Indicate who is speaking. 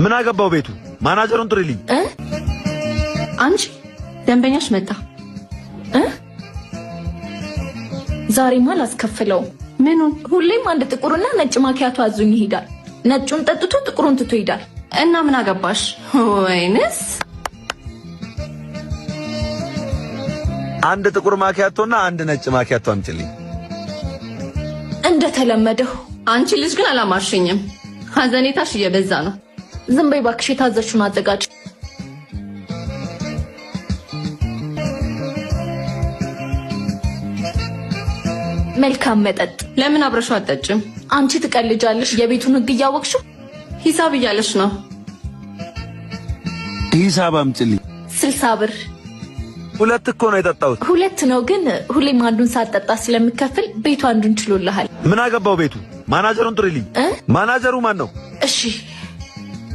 Speaker 1: ምን አገባው ቤቱ? ማናጀሩን ጥሪልኝ።
Speaker 2: አንቺ ደንበኛሽ መጣ። ዛሬማ ላስከፍለው። ምኑን? ሁሌም አንድ ጥቁርና ነጭ ማኪያቶ አዞኝ ይሄዳል። ነጩን ጠጥቶ ጥቁሩን ትቶ ይሄዳል። እና ምን አገባሽ? ወይንስ
Speaker 1: አንድ ጥቁር ማኪያቶና አንድ ነጭ ማኪያቶ አምጪልኝ።
Speaker 2: እንደተለመደው።
Speaker 3: አንቺ ልጅ ግን አላማርሽኝም። ሀዘኔታሽ እየበዛ ነው።
Speaker 2: ዝም በይ እባክሽ፣ የታዘዝሽውን አዘጋጅ። መልካም መጠጥ።
Speaker 3: ለምን አብረሽው አትጠጭም?
Speaker 2: አንቺ ትቀልጃለሽ። የቤቱን ህግ እያወቅሽው
Speaker 3: ሂሳብ እያለሽ ነው።
Speaker 1: ሂሳብ አምጪልኝ።
Speaker 2: 60 ብር።
Speaker 1: ሁለት እኮ ነው የጠጣሁት።
Speaker 2: ሁለት ነው ግን ሁሌም አንዱን ሳትጠጣ ስለምከፍል ቤቱ አንዱን ችሎልሃል።
Speaker 1: ምን አገባው ቤቱ? ማናጀሩን ጥሪልኝ። ማናጀሩ ማን ነው?
Speaker 2: እሺ